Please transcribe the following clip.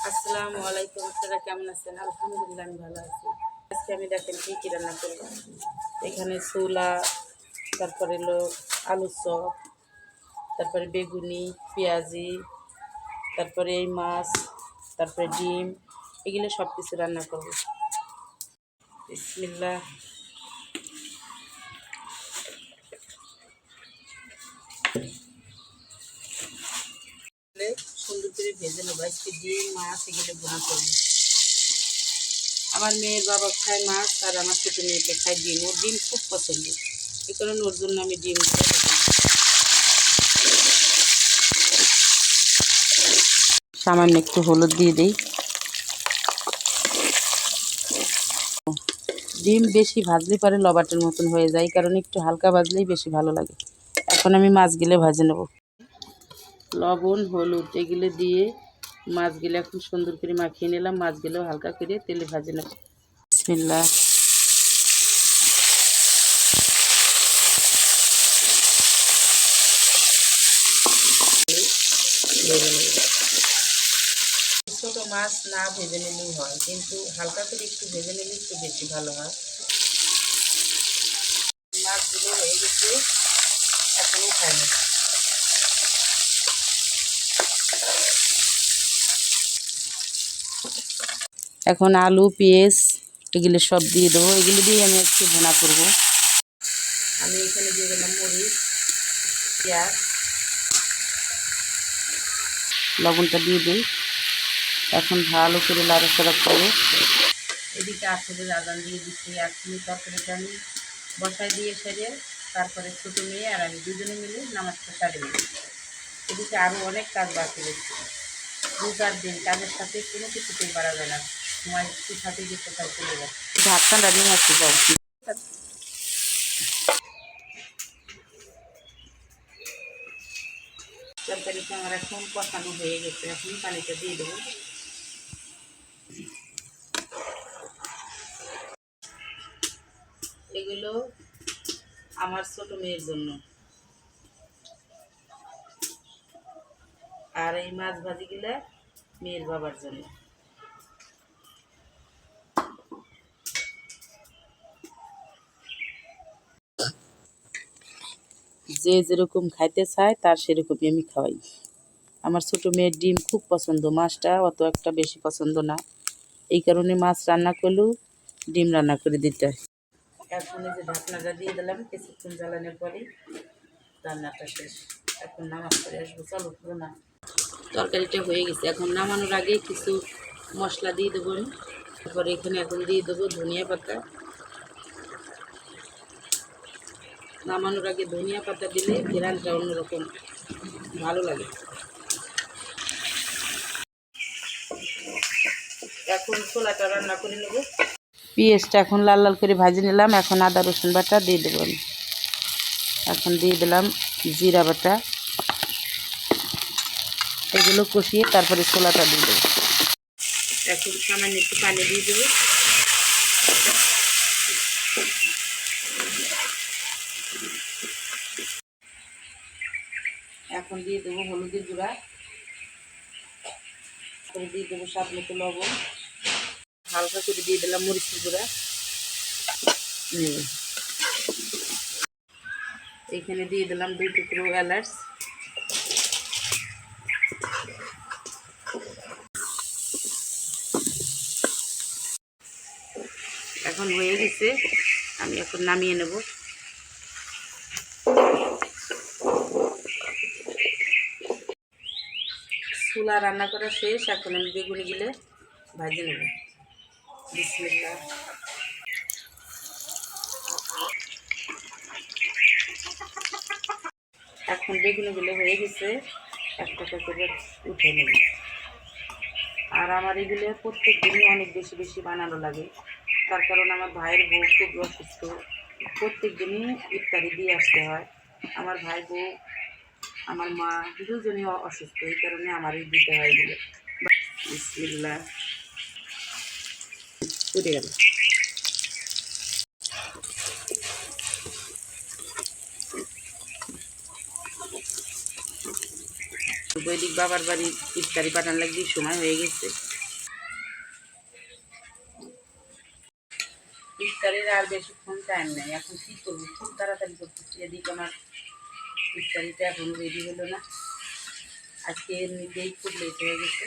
আসসালামু আলাইকুম। আপনারা কেমন আছেন? আলহামদুলিল্লাহ আমি ভালো আছি। আজকে আমি দেখেন কী রান্না করব। এখানে ছোলা, তারপরে হলো আলুর চপ, তারপরে বেগুনি, পেঁয়াজি, তারপরে এই মাছ, তারপরে ডিম, এগুলো সব কিছু রান্না করব। বিসমিল্লাহ। সুন্দর করে ভেজে নেবো। আজকে ডিম, মাছ এগুলো বোনা করবো। আমার মেয়ের বাবা খায় মাছ, আর আমার ছোটো মেয়েকে খায় ডিম। ওর ডিম খুব পছন্দ, এই কারণে ওর জন্য আমি ডিম সামান্য একটু হলুদ দিয়ে দিই। ডিম বেশি ভাজলে পরে লবাটের মতন হয়ে যায়, কারণ একটু হালকা ভাজলেই বেশি ভালো লাগে। এখন আমি মাছগুলো ভাজে নেব। লবণ, হলুদ এগুলো দিয়ে মাছগুলো এখন সুন্দর করে মাখিয়ে নিলাম। মাছগুলো হালকা করে তেলে ভাজে নেব। বিসমিল্লাহ। ছোটো মাছ না ভেজে নিলেও হয়, কিন্তু হালকা করে একটু ভেজে নিলে একটু বেশি ভালো হয়। মাছগুলো হয়ে গেছে, এখন উঠাই নেব। এখন আলু, পেঁয়াজ এগুলো সব দিয়ে দেবো। এগুলো দিয়ে আমি একটু ভুনা করব। আমি এখানে দিয়ে দিলাম মরিচ, পেঁয়াজ, লবণটা দিয়ে দিই। এখন ভালো করে নাড়াচাড়া করে এদিকে আসরের আজান দিয়ে দিচ্ছি। এখনই তরকারিটা আমি বসায় দিয়ে সেরে তারপরে ছোটো মেয়ে আর আমি দুজনে মিলে নামাজটা সারি নিই। এদিকে আরও অনেক কাজ বাকি রয়েছে। 2-4 দিন কাজের সাথে কোনো কিছুতেই পারা যায় না, সময় সাথে যে কোথায় চলে যায়। ঢাকনাটা নিয়ে আসতে যাও। তরকারিটা আমার এখন কষানো হয়ে গেছে, এখন পানিটা দিয়ে দেবো। এগুলো আমার ছোটো মেয়ের জন্য, আর এই মাছ ভাজিগুলো মেয়ের বাবার জন্য। যে যেরকম খাইতে চায় তার সেরকমই আমি খাওয়াই। আমার ছোটো মেয়ের ডিম খুব পছন্দ, মাছটা অত একটা বেশি পছন্দ না, এই কারণে মাছ রান্না করলেও ডিম রান্না করে দিতে হয়। এখন এই যে ঢাকনাটা দিয়ে দিলাম, কিছুক্ষণ জ্বালানোর পরেই রান্নাটা শেষ। এখন নামাজ পড়ে আসবো। চলো না, তরকারিটা হয়ে গেছে। এখন নামানোর আগে কিছু মশলা দিয়ে দেবো আমি। তারপরে এখানে এখন দিয়ে দেবো ধনিয়া পাতা। নামানোর আগে ধনিয়া পাতা দিলে ঘেরানটা অন্যরকম ভালো লাগে। এখন ছোলাটা রান্না করে নেব। পেঁয়াজটা এখন লাল লাল করে ভাজি নিলাম। এখন আদা রসুন বাটা দিয়ে দেবো আমি। এখন দিয়ে দিলাম জিরা বাটা। এগুলো কষিয়ে তারপরে ছোলাটা দিয়ে দেবো। এখন সামান্য একটু পানি দিয়ে দেবো। এখন দিয়ে দেবো হলুদের গুঁড়া, তারপরে দিয়ে দেবো স্বাদ মতো লবণ, হালকা করে দিয়ে দিলাম মরিচের গুঁড়া। এখানে দিয়ে দিলাম 2 টুকরো এলাচ। এখন হয়ে গেছে, আমি এখন নামিয়ে নেব। ছোলা রান্না করা শেষ, এখন আমি বেগুনিগুলো ভাজে নেব। বিসমিল্লাহ। এখন বেগুনিগুলো হয়ে গেছে, একটা করে উঠে নেব। আর আমার এগুলো প্রত্যেক দিনই অনেক বেশি বেশি বানানো লাগে, তার কারণ আমার ভাইয়ের বউ খুব অসুস্থ। প্রত্যেক দিনই ইফতারি দিয়ে আসতে হয়। আমার ভাই বউ, আমার মা দুজনেই অসুস্থ, এই কারণে আমারই দিতে হয় এগুলো। বিসমিল্লাহ। উঠে গেল। বৈদিক বাবার বাড়ি ইফতারি পাঠান লাগবে, সময় হয়ে গেছে। ইফতারির আর বেশিক্ষণ টাইম নেই, এখন কী করবো, খুব তাড়াতাড়ি করতেছি। এদিকে আমার ইফতারিটা এখন রেডি হলো না, আজকে এমনিতেই খুব লেট হয়ে গেছে।